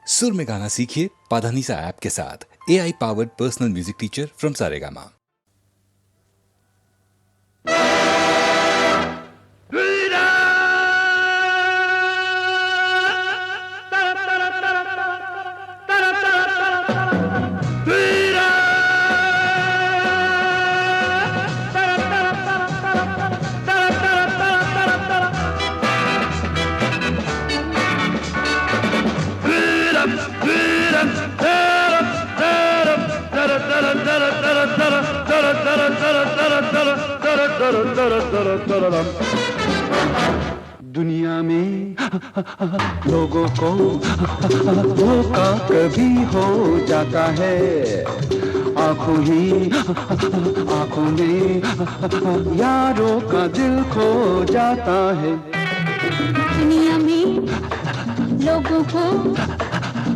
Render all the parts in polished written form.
सुर में गाना सीखिए पाधानीसा ऐप के साथ। AI powered personal music teacher from Saregama. दुनिया में लोगों को धोखा कभी हो जाता है, आंखों में यारों का दिल खो जाता है। दुनिया में लोगों को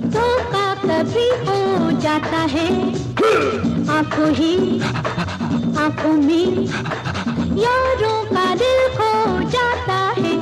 धोखा कभी हो जाता है, आंखों में यारों का दिल खो जाता है।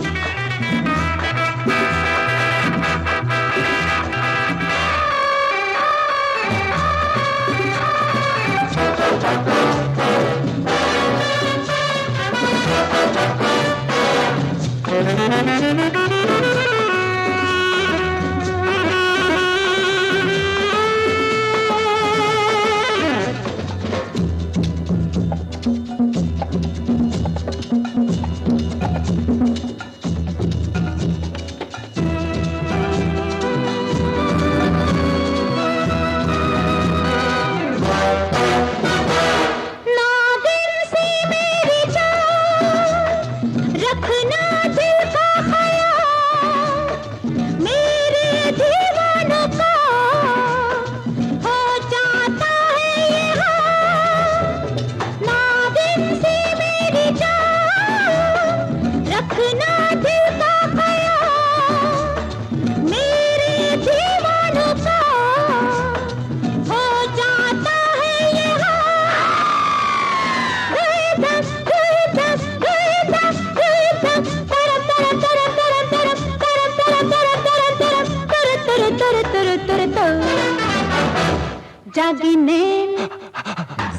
जागी नैन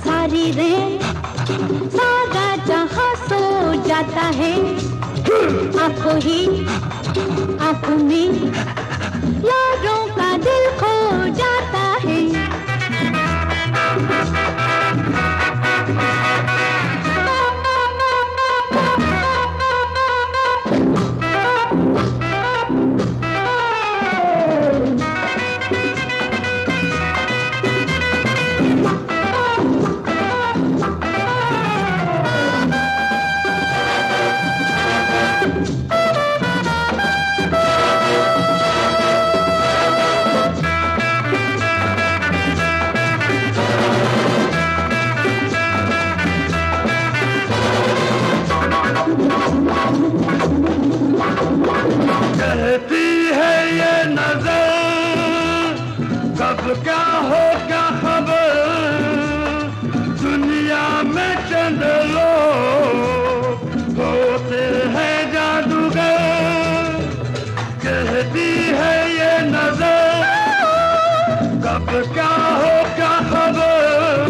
सारी रैन सारा जहां सो जाता है, आंखों में यारों का दिल खो जाता है। कहती है ये नजर कब क्या हो क्या खबर, दुनिया में चंद लोग होते हैं जादूगर। कहती है ये नजर कब क्या हो क्या खबर,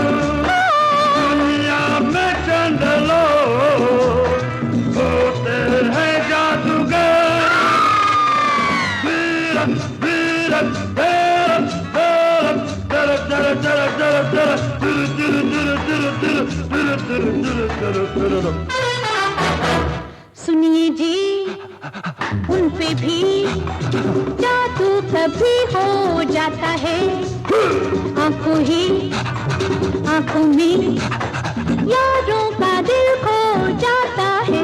दुनिया में चंद लोग होते हैं जादूगर। सुनिए जी उन पे भी जादू कभी हो जाता है, आंखों में यारों का दिल खो जाता है।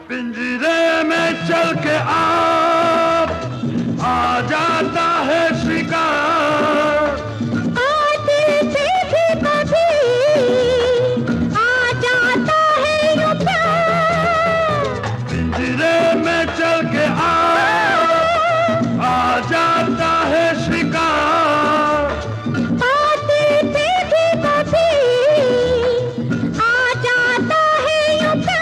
पिंजरे में चल के आ जाता है शिकार, आते से भी कभी आ जाता है यूं प्यार। पिंजरे में चल के आ जाता है शिकार। आते पे भी कभी आ जाता है यूं प्यार।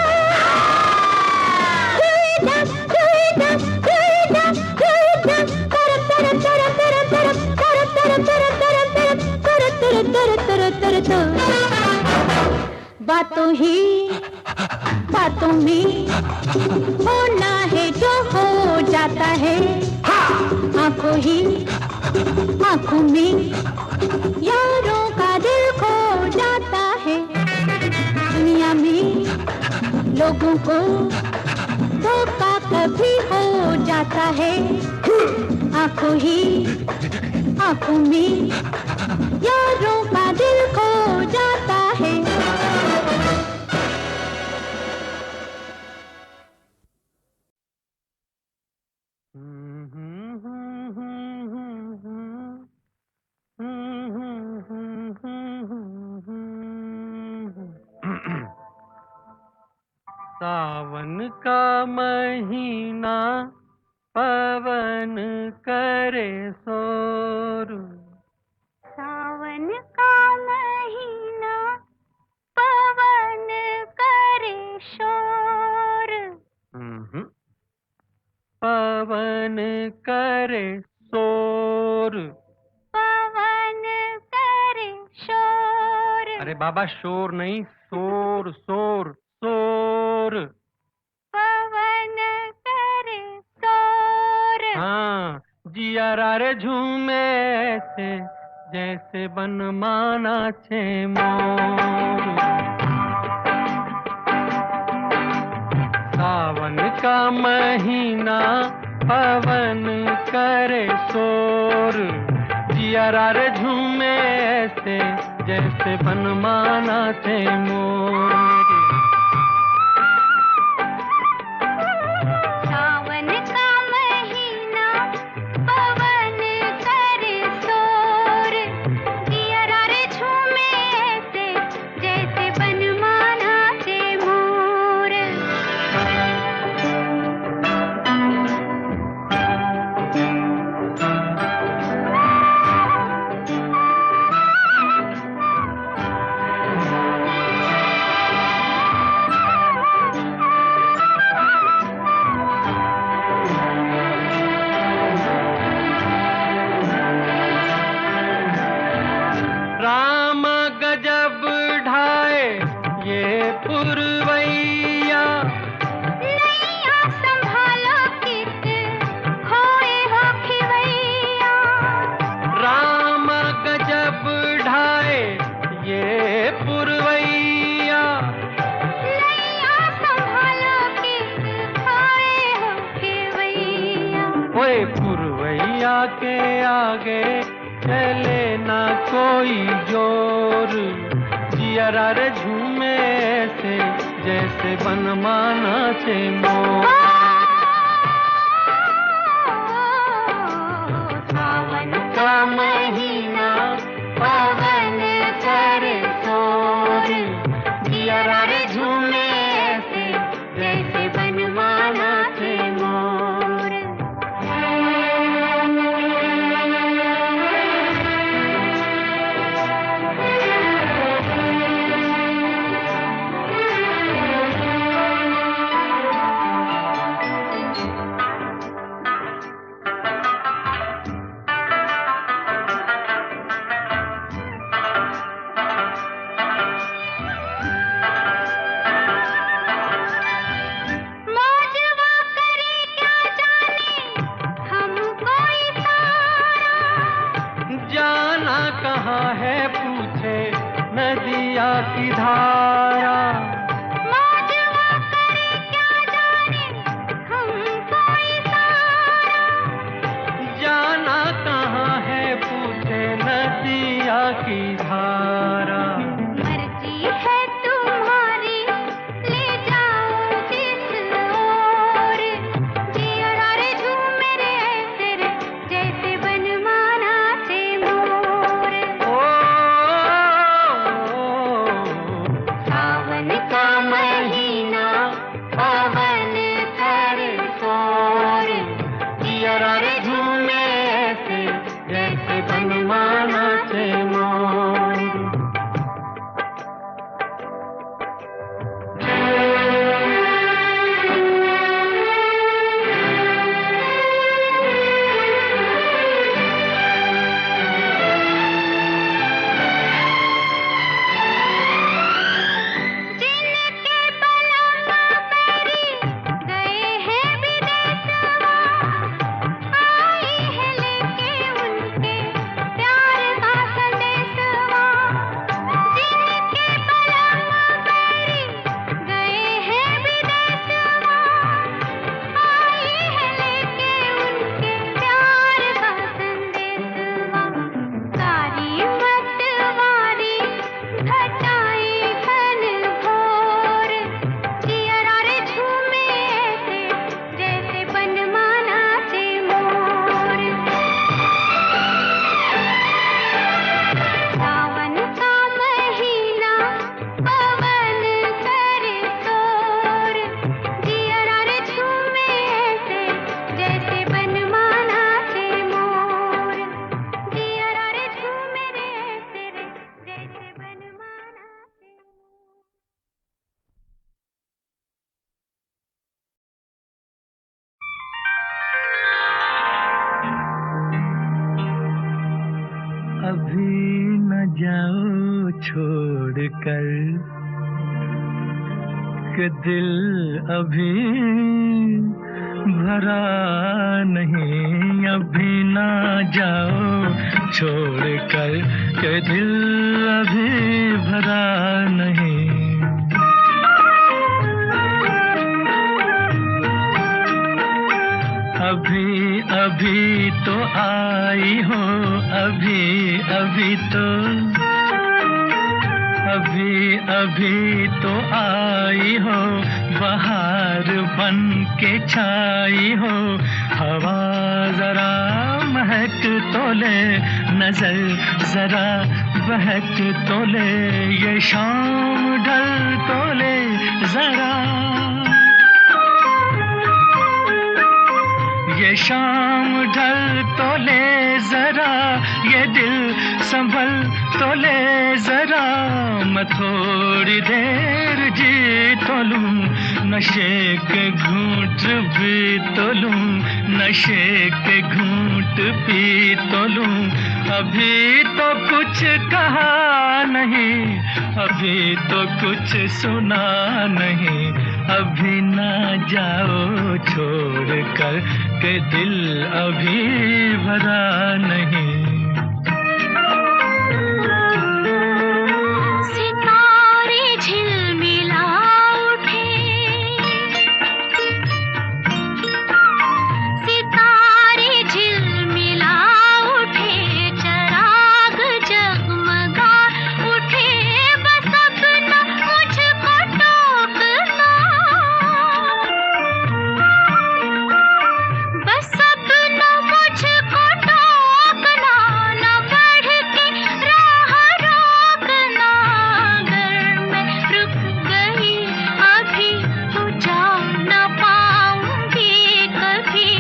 बातों में होना है जो हो जाता है। आंखों में यारों का दिल खो जाता है। दुनिया में लोगों को धोखा कभी हो जाता है। आंखों में यारों का दिल खो जाता है। सावन का महीना पवन करे शोर। सावन का महीना पवन करे शोर। पवन करे शोर। पवन करे शोर। अरे बाबा शोर नहीं, शोर शोर शोर। पवन करे शोर। हाँ, जियारा रे झूमे ऐसे जैसे बनमाना छे मोर। सावन का महीना पवन करे शोर। जियारा रे झूमे ऐसे जैसे बनमाना छे मोर। सावन का महीना पवन करे शोर। जियारा रे झूमे ऐसे जैसे बनमाना छे मोर। राम गजब ढाए ये पुरवैया। नैया संभालो कित खोए हो खिवैया। राम गजब ढाए ये पुरवैया। नैया संभालो कित खोए हो खिवैया। ओए पुरवैया के आगे चले ना कोई जोर। जियारा रे झूमे ऐसे जैसे बनमाना छे मोर। सावन का महीना पवन करे शोर। जियारा रे झूमे ऐसे जैसे बनमाना छे मोर। छोड़ कर के दिल अभी भरा नहीं, अभी ना जाओ छोड़ कर के दिल अभी भरा नहीं। अभी अभी तो आई हो, अभी अभी तो, अभी अभी तो आई हो, बहार बन के छाई हो। हवा जरा महक तो ले, नजर जरा बहक तो ले, ये शाम ढल तो ले जरा, ये शाम ढल तो ले जरा, ये दिल संभल तो ले जरा। मैं थोड़ी देर जी तो लूं, नशे के घूंट भी तो लूं, नशे के घूंट पी तो लूं। अभी तो कुछ कहा नहीं, अभी तो कुछ सुना नहीं, अभी ना जाओ छोड़ कर के दिल अभी भरा नहीं। सितारे झिलमिला उठे, सितारे झिलमिला उठे, चराग जगमगा उठे। बस अब न मुझको टोकना, बस अब न मुझको टोकना, न बढ़ के राह रोकना। अगर मैं रुक गई अभी तो जा न पाऊंगी कभी,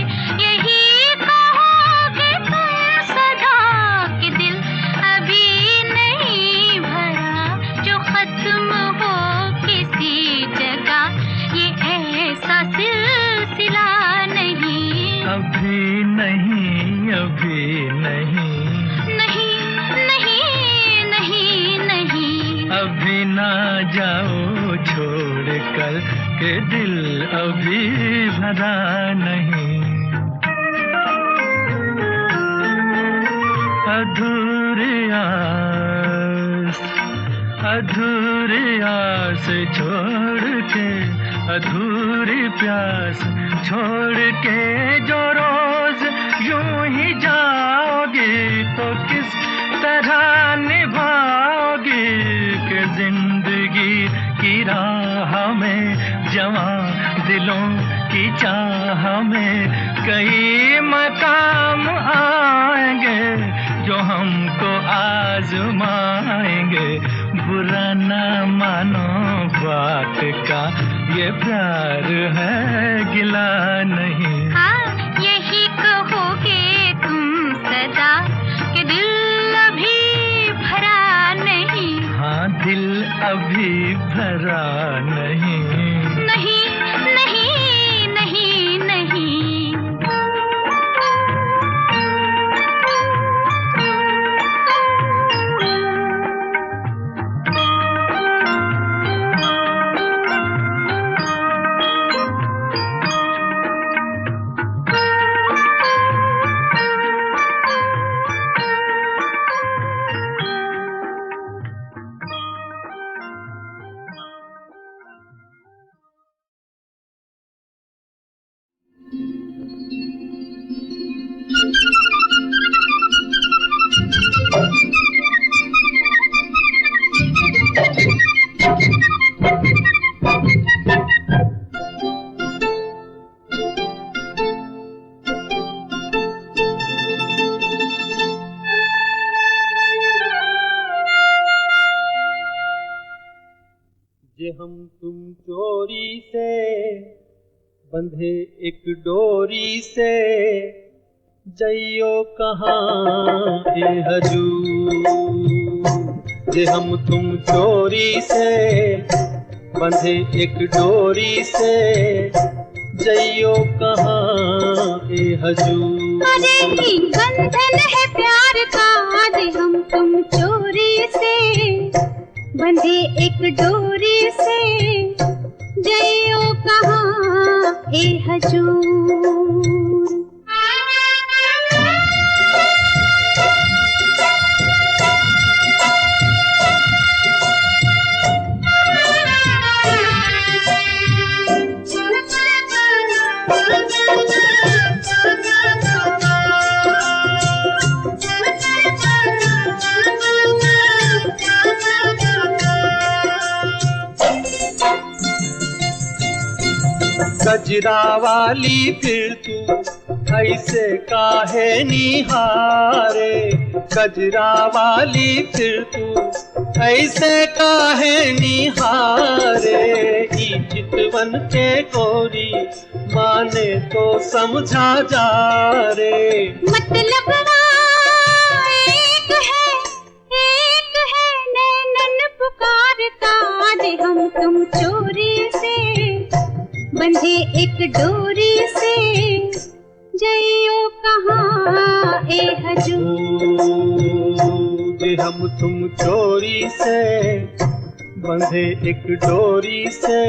यही कहोगे तुम सदा कि दिल अभी नहीं भरा। जो खत्म हो किसी जगह, ये ऐसा सिलसिला नहीं। अभी नहीं, अभी नहीं, नहीं नहीं नहीं नहीं, अभी ना जाओ छोड़ कर के दिल अभी भरा नहीं। अधूरी आस, अधूरी आस छोड़ के, अधूरी प्यास छोड़ के जो रोज यूं ही जाओगी, तो किस तरह निभाओगी कि जिंदगी की राह में, जवां दिलों की चाह में कई मकाम आएंगे जो हमको आजमाएंगे। बुरा ना मानो बात का, ये प्यार है गिला नहीं। हाँ यही कहोगे तुम सदा कि दिल अभी भरा नहीं। हाँ दिल अभी भरा नहीं। नहीं नहीं नहीं नहीं, जे हम तुम चोरी से बंधे एक डोरी से, जइयो कहाँ ए हजूर। जे हम तुम चोरी से बंधे एक डोरी से, जइयो कहाँ ए हजूर। अरे ही बंधन है प्यार का, आज हम तुम चोरी से बंधे एक डोरी से जइयो कहाँ ए हजूर। गजरा वाली फिर तू ऐसे काहे निहारे, गजरा वाली फिर तू ऐसे काहे निहारे। ई चितवन के गोरी माने तो समझा जा रे, मतलब एक है नैनन पुकारता जे हम तुम चोरी से बंधे एक डोरी से जइयो कहाँ ए हजूर। जे हम तुम चोरी से बंधे एक डोरी से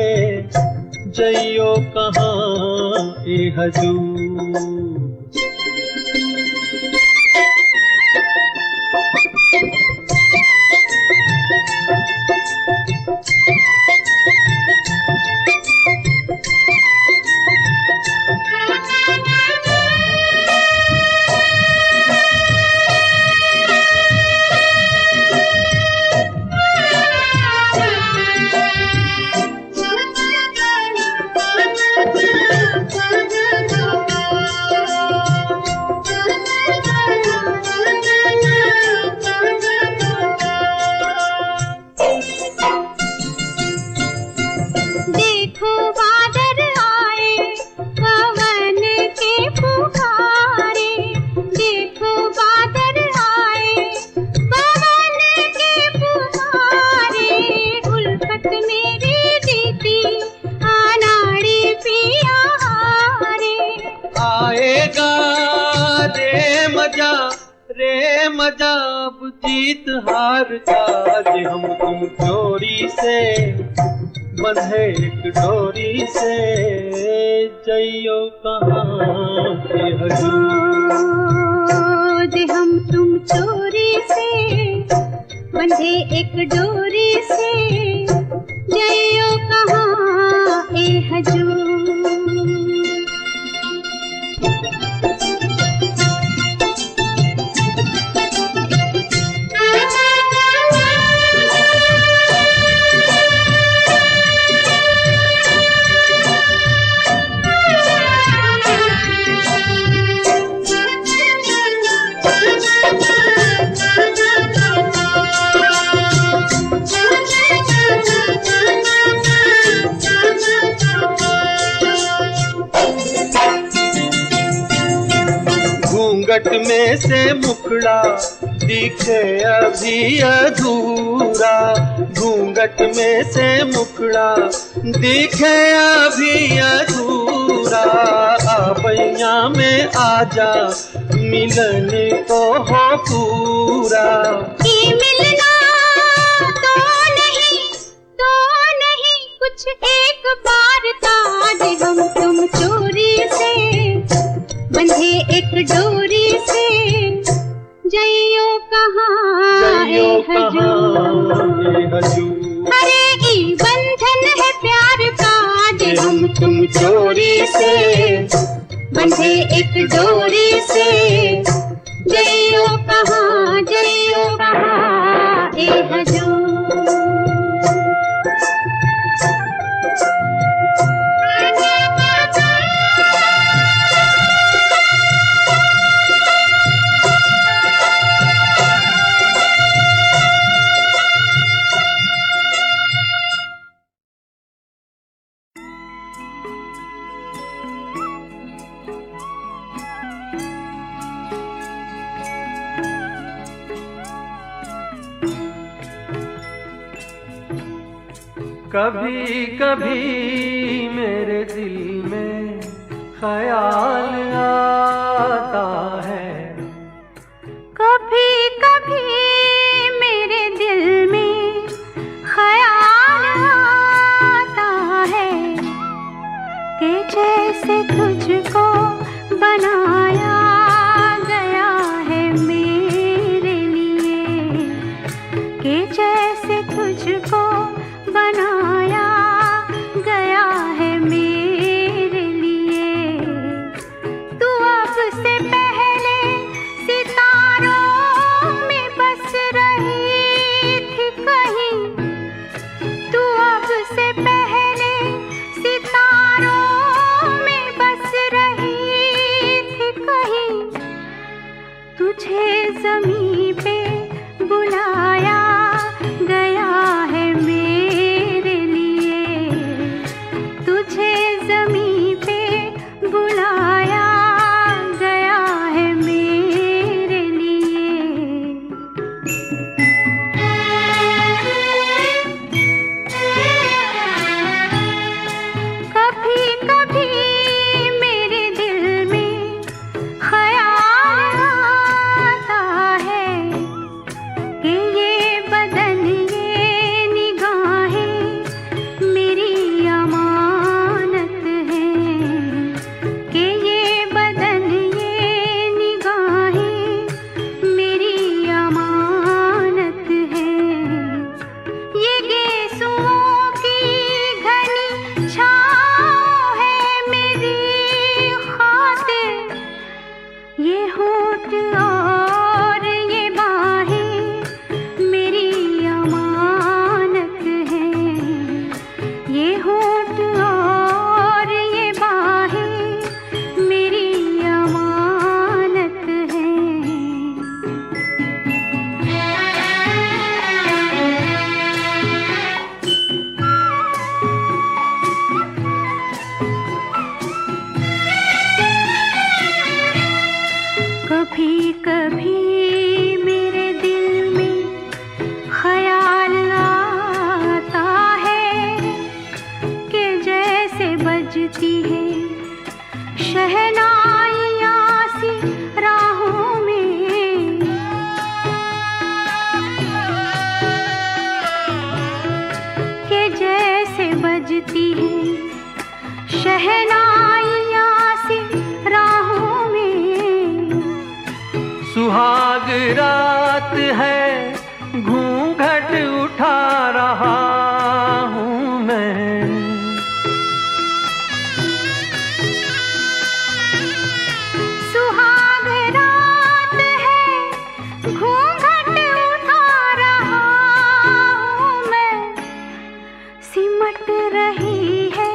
जइयो कहाँ ए हजूर। मजाब जीत हार का जे हम तुम चोरी से बंधे एक डोरी से जइयो कहाँ ए हजूर। जे हम तुम चोरी से बंधे एक डोरी से जइयो कहाँ ए हजूर। घूंघट में से मुखड़ा दिखे अभी अधूरा, घूंघट में से मुखड़ा दिखे अभी अधूरा। आबैया में आजा मिलन तो हो पूरा। ये मिलना तो नहीं कुछ एक बार था जे हम तुम चोरी से बंधे एक डोरी से जइयो कहाँ ए हजूर। अरे ई बंधन है प्यार का जे हम तुम चोरी से बंधे एक डोरी से जइयो कहाँ ए हजूर। कभी कभी मेरे दिल में ख्याल आता है, कभी कभी मेरे दिल में ये होठ और ये बाहें मेरी अमानत हैं। ये होठ और ये बाहें मेरी अमानत हैं। कभी कभी मेरे दिल में ख्याल आता है कि जैसे बजती है शहनाइयाँ सी राहों में। कि जैसे बजती है शहनाइयाँ सी राहों में। सुहाग रात है, घूंघट उठा रहा हूँ मैं। सुहाग रात है, घूंघट उठा रहा हूँ मैं। सिमट रही है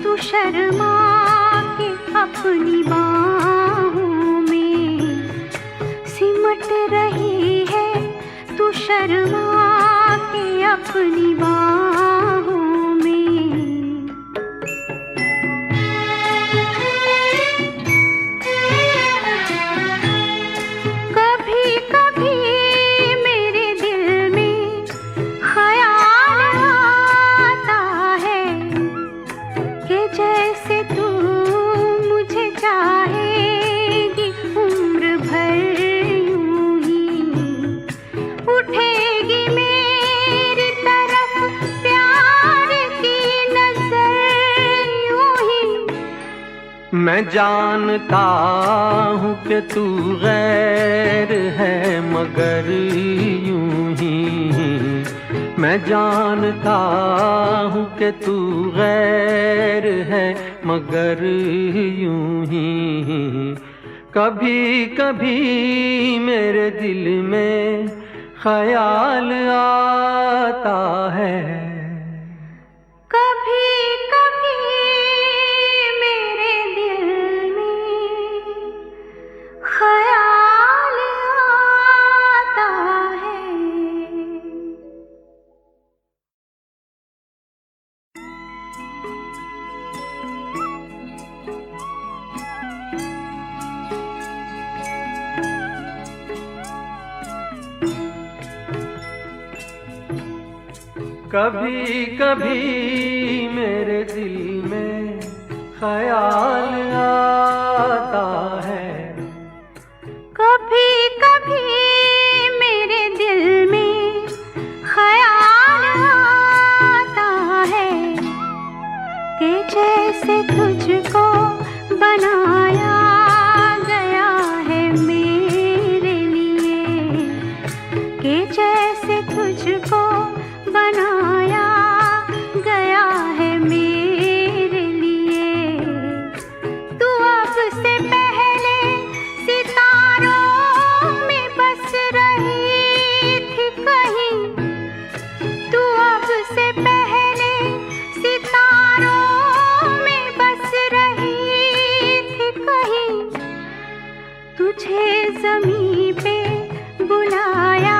तू शर्मा के अपनी बाहों में। सिमट रही है तू शर्मा के अपनी बाहों में। कभी कभी मेरे दिल में ख्याल आता है कि जैसे तू मुझे चाहेगी उम्र भर यूं ही। उठेगी मेरी तरफ प्यार की नजर यूं ही। मैं जानता हूँ कि तू गैर है मगर यूं ही। मैं जानता हूँ कि तू गैर है मगर यूं ही। कभी कभी मेरे दिल में ख्याल आता है। कभी कभी मेरे दिल में ख्याल आता है। कभी कभी मेरे दिल में ख्याल आता है। कभी कभी मेरे दिल में ख्याल आता है कि जैसे तुझको बनाया गया है मेरे लिए। कि जैसे तुझको बनाया गया है मेरे लिए। तू अब से पहले सितारों में बस रही थी कहीं। तू अब से पहले सितारों में बस रही थी कहीं। तुझे ज़मीं पे बुलाया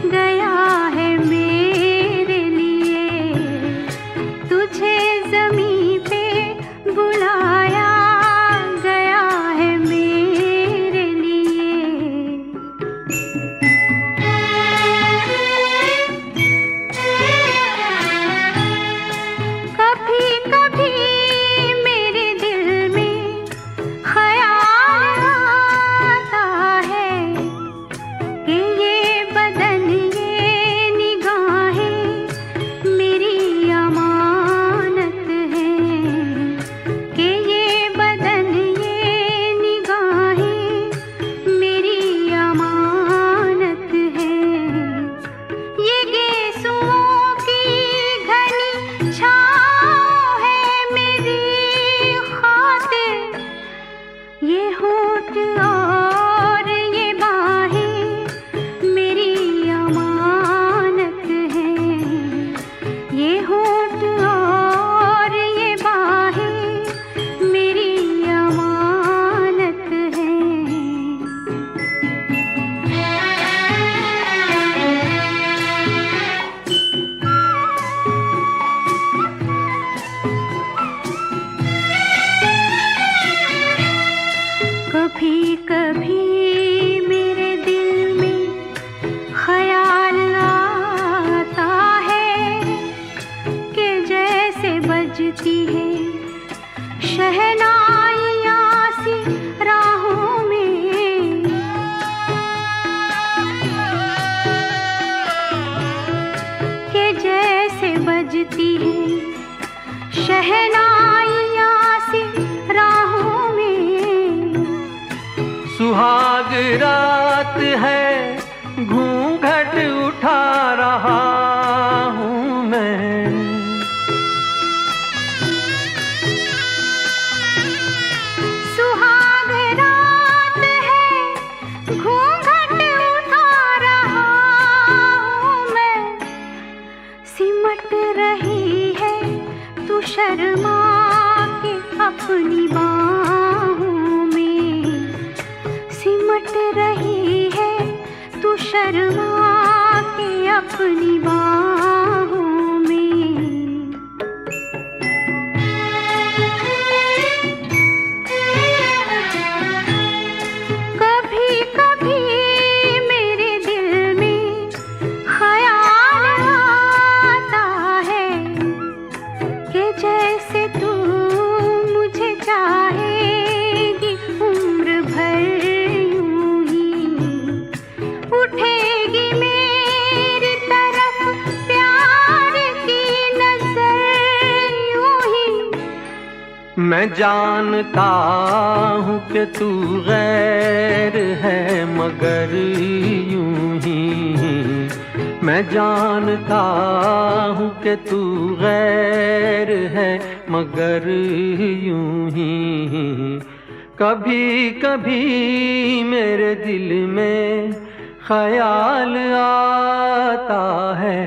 गया है मेरे लिए। तुझे ज़मीं पे बुलाया गया है मेरे लिए। कभी कभी मेरे दिल में ख्याल आता है कभी कभी मेरे दिल में ख्याल आता है कि जैसे बजती है शहनाइयाँ सी राहों में, कि जैसे बजती है शहनाइयाँ सी राहों में। सुहाग रात है घूंघट उठा रहा हूँ मैं, सुहाग रात है घूंघट उठा रहा हूँ मैं। सिमट रही है तू शर्मा के अपनी बाहों में, सिमट रही है तू शर्मा के अपनी बाहों में। कभी कभी मेरे दिल में ख्याल आता है कि जैसे तू मुझे चाहेगी उम्र भर यूं ही, उठेगी मेरी तरफ प्यार की नजर यूं ही। मैं जानता हूँ कि तू गैर है मगर यूं ही, मैं जानता हूँ कि तू गैर है मगर यूं ही। कभी कभी मेरे दिल में ख्याल आता है